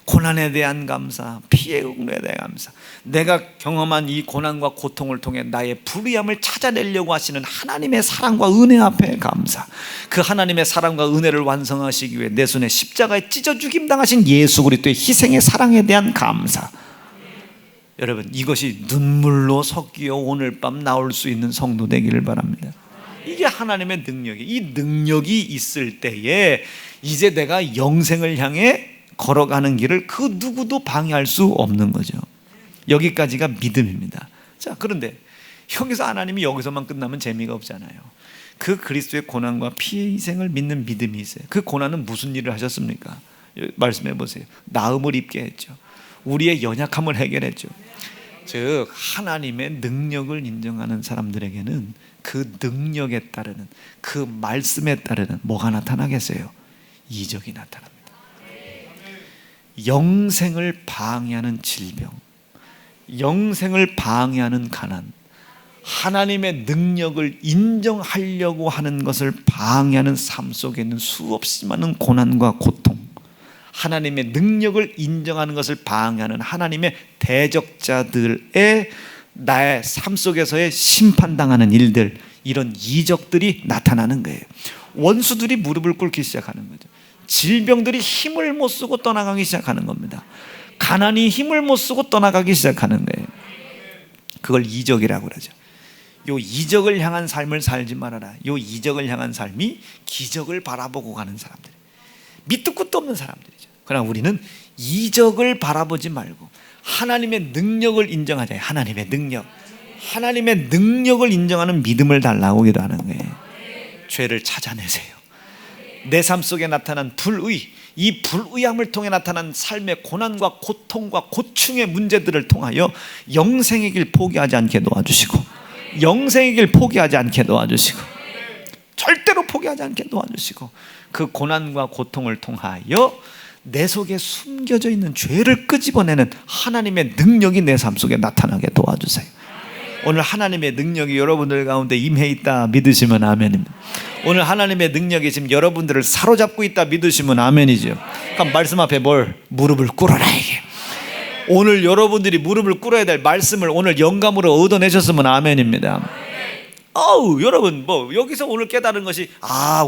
고난에 대한 감사, 피의 응로에 대한 감사, 내가 경험한 이 고난과 고통을 통해 나의 불의함을 찾아내려고 하시는 하나님의 사랑과 은혜 앞에 감사, 그 하나님의 사랑과 은혜를 완성하시기 위해 내 손에 십자가에 찢어 죽임당하신 예수 그리스도의 희생의 사랑에 대한 감사. 여러분, 이것이 눈물로 섞여 오늘 밤 나올 수 있는 성도 되기를 바랍니다. 이게 하나님의 능력이, 이 능력이 있을 때에 이제 내가 영생을 향해 걸어가는 길을 그 누구도 방해할 수 없는 거죠. 여기까지가 믿음입니다. 자, 그런데 여기서 하나님이 여기서만 끝나면 재미가 없잖아요. 그 그리스도의 고난과 피의 희생을 믿는 믿음이 있어요. 그 고난은 무슨 일을 하셨습니까? 말씀해 보세요. 나음을 입게 했죠. 우리의 연약함을 해결했죠. 즉 하나님의 능력을 인정하는 사람들에게는 그 능력에 따르는, 그 말씀에 따르는 뭐가 나타나겠어요? 이적이 나타납니다. 영생을 방해하는 질병, 영생을 방해하는 가난, 하나님의 능력을 인정하려고 하는 것을 방해하는 삶 속에 있는 수없이 많은 고난과 고통, 하나님의 능력을 인정하는 것을 방해하는 하나님의 대적자들의 나의 삶 속에서의 심판당하는 일들, 이런 이적들이 나타나는 거예요. 원수들이 무릎을 꿇기 시작하는 거죠. 질병들이 힘을 못 쓰고 떠나가기 시작하는 겁니다. 가난이 힘을 못 쓰고 떠나가기 시작하는 거예요. 그걸 이적이라고 그러죠. 요 이적을 향한 삶을 살지 말아라. 요 이적을 향한 삶이 기적을 바라보고 가는 사람들, 밑도 끝도 없는 사람들이죠. 그러나 우리는 이적을 바라보지 말고 하나님의 능력을 인정하자. 하나님의 능력, 하나님의 능력을 인정하는 믿음을 달라고 기도하는 거예요. 죄를 찾아내세요. 내 삶 속에 나타난 불의, 이 불의함을 통해 나타난 삶의 고난과 고통과 고충의 문제들을 통하여 영생의 길 포기하지 않게 도와주시고, 영생의 길 포기하지 않게 도와주시고, 절대로 포기하지 않게 도와주시고, 그 고난과 고통을 통하여 내 속에 숨겨져 있는 죄를 끄집어내는 하나님의 능력이 내 삶 속에 나타나게 도와주세요. 오늘 하나님의 능력이 여러분들 가운데 임해 있다 믿으시면 아멘입니다. 오늘 하나님의 능력이 지금 여러분들을 사로잡고 있다 믿으시면 아멘이죠. 그럼 말씀 앞에 무릎을 꿇어라. 이게 오늘 여러분들이 무릎을 꿇어야 될 말씀을 오늘 영감으로 얻어내셨으면 아멘입니다. 여러분 여기서 오늘 깨달은 것이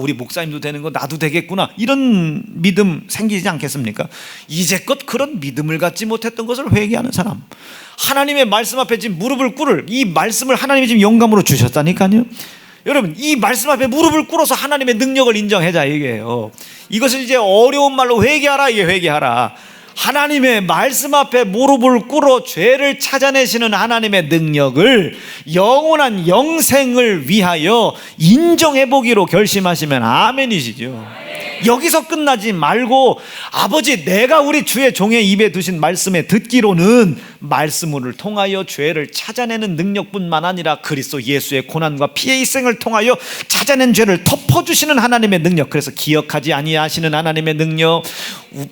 우리 목사님도 되는 거 나도 되겠구나, 이런 믿음 생기지 않겠습니까? 이제껏 그런 믿음을 갖지 못했던 것을 회개하는 사람, 하나님의 말씀 앞에 지금 무릎을 꿇을 이 말씀을 하나님이 지금 영감으로 주셨다니까요. 여러분 이 말씀 앞에 무릎을 꿇어서 하나님의 능력을 인정하자 이게요. 이것을 이제 어려운 말로 회개하라, 이게 회개하라. 하나님의 말씀 앞에 무릎을 꿇어 죄를 찾아내시는 하나님의 능력을, 영원한 영생을 위하여 인정해 보기로 결심하시면 아멘이시죠. 여기서 끝나지 말고 아버지, 내가 우리 주의 종의 입에 두신 말씀에 듣기로는 말씀을 통하여 죄를 찾아내는 능력뿐만 아니라 그리스도 예수의 고난과 피의 희생을 통하여 찾아낸 죄를 덮어주시는 하나님의 능력, 그래서 기억하지 아니하시는 하나님의 능력,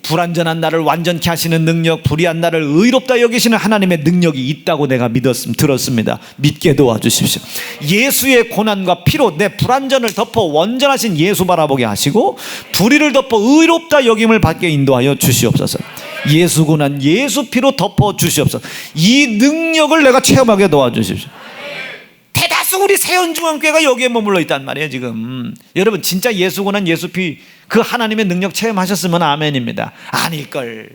불완전한 나를 완전케 하시는 능력, 불의한 나를 의롭다 여기시는 하나님의 능력이 있다고 내가 들었습니다. 믿게 도와주십시오. 예수의 고난과 피로 내 불완전을 덮어 원전하신 예수 바라보게 하시고, 불의를 덮어 의롭다 여김을 받게 인도하여 주시옵소서. 예수 고난 예수 피로 덮어 주시옵소서. 이 능력을 내가 체험하게 도와주십시오. 대다수 우리 세연중앙교회가 여기에 머물러 있단 말이에요 지금. 여러분 진짜 예수 고난 예수 피, 그 하나님의 능력 체험하셨으면 아멘입니다. 아닐걸.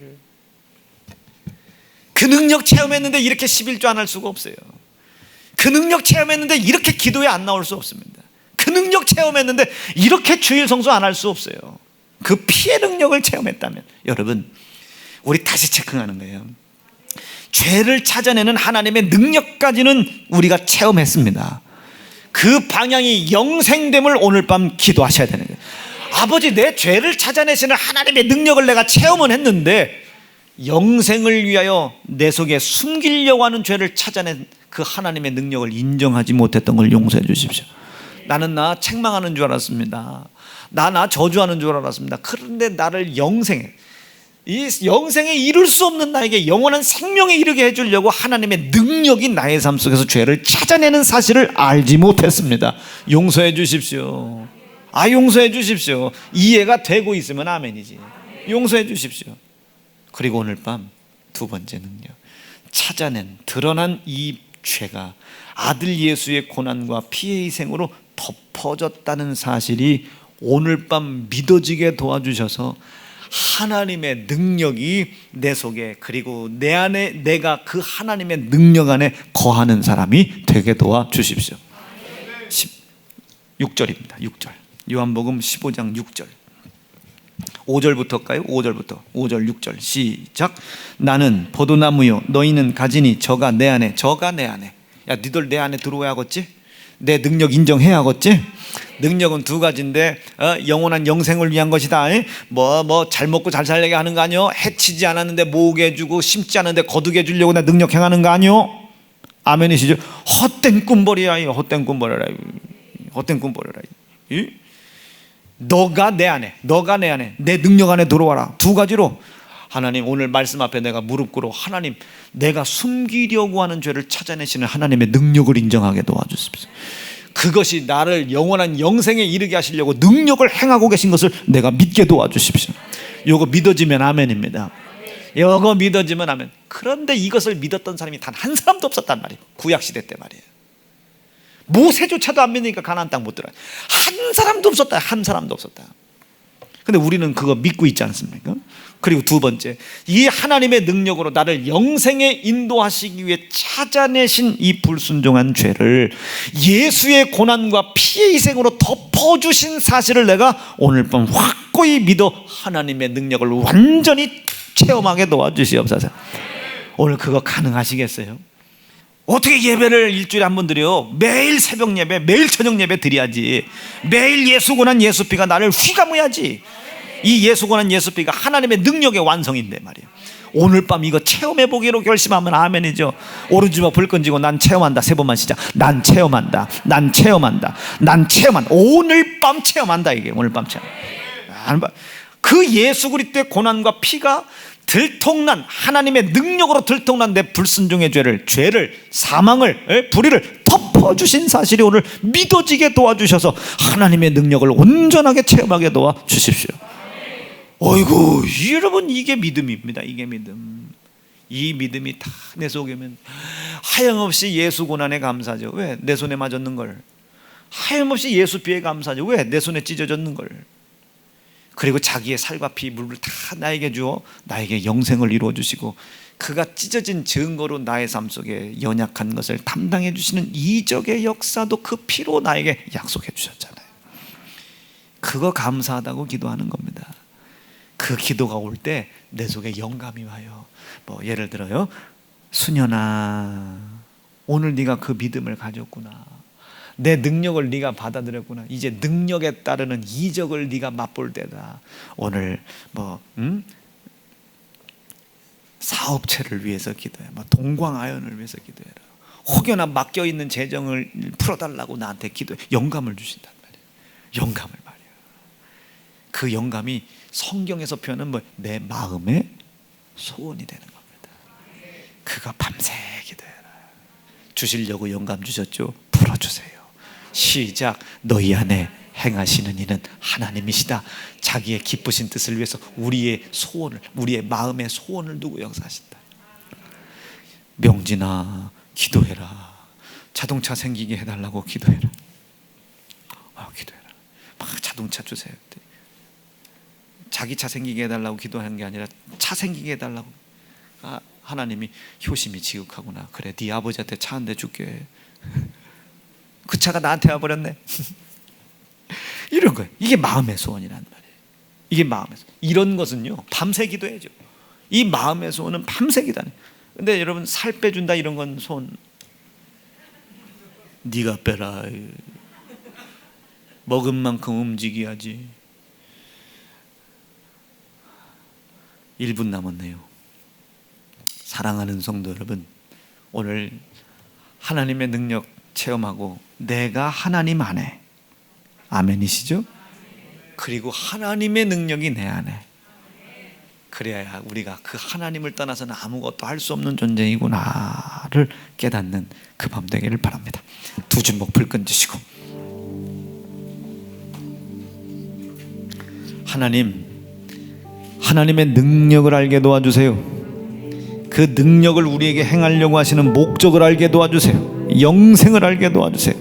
그 능력 체험했는데 이렇게 11조 안 할 수가 없어요. 그 능력 체험했는데 이렇게 기도에 안 나올 수 없습니다. 그 능력 체험했는데 이렇게 주일 성수 안 할 수 없어요. 그 피의 능력을 체험했다면, 여러분 우리 다시 체크하는 거예요. 죄를 찾아내는 하나님의 능력까지는 우리가 체험했습니다. 그 방향이 영생됨을 오늘 밤 기도하셔야 되는 거예요. 아버지, 내 죄를 찾아내시는 하나님의 능력을 내가 체험은 했는데 영생을 위하여 내 속에 숨기려고 하는 죄를 찾아낸 그 하나님의 능력을 인정하지 못했던 걸 용서해 주십시오. 나는 나 책망하는 줄 알았습니다. 나 저주하는 줄 알았습니다. 그런데 나를 이 영생에 이룰 수 없는 나에게 영원한 생명에 이르게 해주려고 하나님의 능력이 나의 삶 속에서 죄를 찾아내는 사실을 알지 못했습니다. 용서해 주십시오. 용서해 주십시오. 이해가 되고 있으면 아멘이지. 용서해 주십시오. 그리고 오늘 밤 두 번째 능력, 찾아낸 드러난 이 죄가 아들 예수의 고난과 피의 희생으로 덮어졌다는 사실이 오늘 밤 믿어지게 도와주셔서 하나님의 능력이 내 속에, 그리고 내 안에 내가 그 하나님의 능력 안에 거하는 사람이 되게 도와주십시오. 6절입니다. 6절. 요한복음 15장 6절. 5절부터일까요? 5절부터. 5절 6절 시작. 나는 포도나무요 너희는 가지니 저가 내 안에, 저가 내 안에. 야, 니들 내 안에 들어와야겠지? 내 능력 인정해야겠지? 능력은 두 가지인데 영원한 영생을 위한 것이다. 잘 먹고 잘 살려게 하는 거 아니요? 해치지 않았는데 모으게 해주고 심지 않은데 거두게 해주려고 내 능력 행하는 거 아니요? 아멘이시죠? 헛된 꿈벌이야. 헛된 꿈벌이라. 헛된 꿈벌이라. 너가 내 안에 내 능력 안에 들어와라. 두 가지로 하나님, 오늘 말씀 앞에 내가 무릎 꿇어 하나님, 내가 숨기려고 하는 죄를 찾아내시는 하나님의 능력을 인정하게 도와주십시오. 그것이 나를 영원한 영생에 이르게 하시려고 능력을 행하고 계신 것을 내가 믿게 도와주십시오. 요거 믿어지면 아멘입니다. 요거 믿어지면 아멘. 그런데 이것을 믿었던 사람이 단 한 사람도 없었단 말이에요. 구약시대 때 말이에요. 모세조차도 안 믿으니까 가나안 땅 못 들어요. 한 사람도 없었다. 한 사람도 없었다. 근데 우리는 그거 믿고 있지 않습니까? 그리고 두 번째, 이 하나님의 능력으로 나를 영생에 인도하시기 위해 찾아내신 이 불순종한 죄를 예수의 고난과 피의 희생으로 덮어주신 사실을 내가 오늘 밤 확고히 믿어 하나님의 능력을 완전히 체험하게 도와주시옵소서. 오늘 그거 가능하시겠어요? 어떻게 예배를 일주일에 한 번 드려요? 매일 새벽 예배, 매일 저녁 예배 드려야지. 매일 예수 고난 예수피가 나를 휘감아야지. 이 예수 고난 예수피가 하나님의 능력의 완성인데 말이에요. 오늘 밤 이거 체험해보기로 결심하면 아멘이죠. 오른주먹 불 끈지고 난 체험한다. 3번만 시작. 난 체험한다. 난 체험한다. 난 체험한다. 오늘 밤 체험한다. 이게 오늘 밤 체험. 그 예수 그리스도의 고난과 피가 들통난, 하나님의 능력으로 들통난 내 불순종의 죄를 사망을, 불의를 덮어주신 사실이 오늘 믿어지게 도와주셔서 하나님의 능력을 온전하게 체험하게 도와주십시오. 어이구, 여러분, 이게 믿음입니다. 이게 믿음. 이 믿음이 다 내 속에 오면 하염없이 예수 고난에 감사하죠. 왜? 내 손에 맞았는 걸. 하염없이 예수 피에 감사하죠. 왜? 내 손에 찢어졌는 걸. 그리고 자기의 살과 피 물을 다 나에게 주어 나에게 영생을 이루어 주시고, 그가 찢어진 증거로 나의 삶 속에 연약한 것을 담당해 주시는 이적의 역사도 그 피로 나에게 약속해 주셨잖아요. 그거 감사하다고 기도하는 겁니다. 그 기도가 올 때 내 속에 영감이 와요. 뭐 예를 들어요, 수년아, 오늘 네가 그 믿음을 가졌구나. 내 능력을 네가 받아들였구나. 이제 능력에 따르는 이적을 네가 맛볼 때다. 오늘 사업체를 위해서 기도해. 동광아연을 위해서 기도해라. 혹여나 맡겨 있는 재정을 풀어달라고 나한테 기도해. 영감을 주신단 말이에요. 영감을 말이에요. 그 영감이 성경에서 표현은 내 마음의 소원이 되는 겁니다. 그가 밤새 기도해라. 주시려고 영감 주셨죠? 풀어주세요. 시작. 너희 안에 행하시는 이는 하나님이시다. 자기의 기쁘신 뜻을 위해서 우리의 소원을, 우리의 마음의 소원을 두고 역사하신다. 명진아, 기도해라. 자동차 생기게 해달라고 기도해라. 기도해라. 막 자동차 주세요. 자기 차 생기게 해달라고 기도하는 게 아니라 차 생기게 해달라고. 하나님이 효심이 지극하구나. 그래, 네 아버지한테 차 한 대 줄게. 그 차가 나한테 와버렸네. 이런 거예요. 이게 마음의 소원이란 말이에요. 이게 마음의 소원. 이런 것은요, 밤새 기도해야죠. 이 마음의 소원은 밤새 기도하네. 근데 여러분, 살 빼준다 이런 건 소원. 네가 빼라. 먹은 만큼 움직여야지. 1분 남았네요. 사랑하는 성도 여러분, 오늘 하나님의 능력 체험하고 내가 하나님 안에, 아멘이시죠? 그리고 하나님의 능력이 내 안에, 그래야 우리가 그 하나님을 떠나서는 아무것도 할 수 없는 존재이구나를 깨닫는 그 밤 되기를 바랍니다. 두 주먹 불 끈지시고, 하나님의 능력을 알게 도와주세요. 그 능력을 우리에게 행하려고 하시는 목적을 알게 도와주세요. 영생을 알게 도와주세요.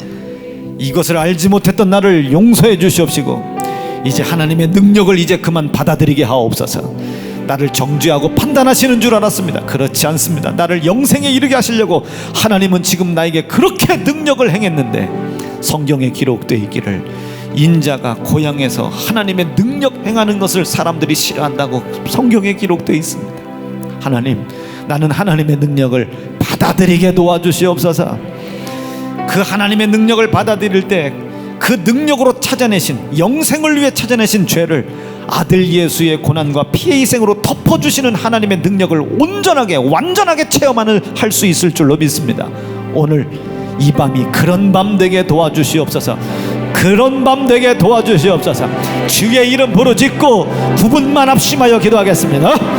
이것을 알지 못했던 나를 용서해 주시옵시고, 이제 하나님의 능력을 이제 그만 받아들이게 하옵소서. 나를 정죄하고 판단하시는 줄 알았습니다. 그렇지 않습니다. 나를 영생에 이르게 하시려고 하나님은 지금 나에게 그렇게 능력을 행했는데, 성경에 기록되어 있기를 인자가 고향에서 하나님의 능력 행하는 것을 사람들이 싫어한다고 성경에 기록되어 있습니다. 하나님, 나는 하나님의 능력을 받아들이게 도와주시옵소서. 그 하나님의 능력을 받아들일 때 그 능력으로 찾아내신, 영생을 위해 찾아내신 죄를 아들 예수의 고난과 피의 희생으로 덮어주시는 하나님의 능력을 온전하게 완전하게 체험하는 할 수 있을 줄로 믿습니다. 오늘 이 밤이 그런 밤 되게 도와주시옵소서. 그런 밤 되게 도와주시옵소서. 주의 이름 부르짖고 9분만 합심하여 기도하겠습니다.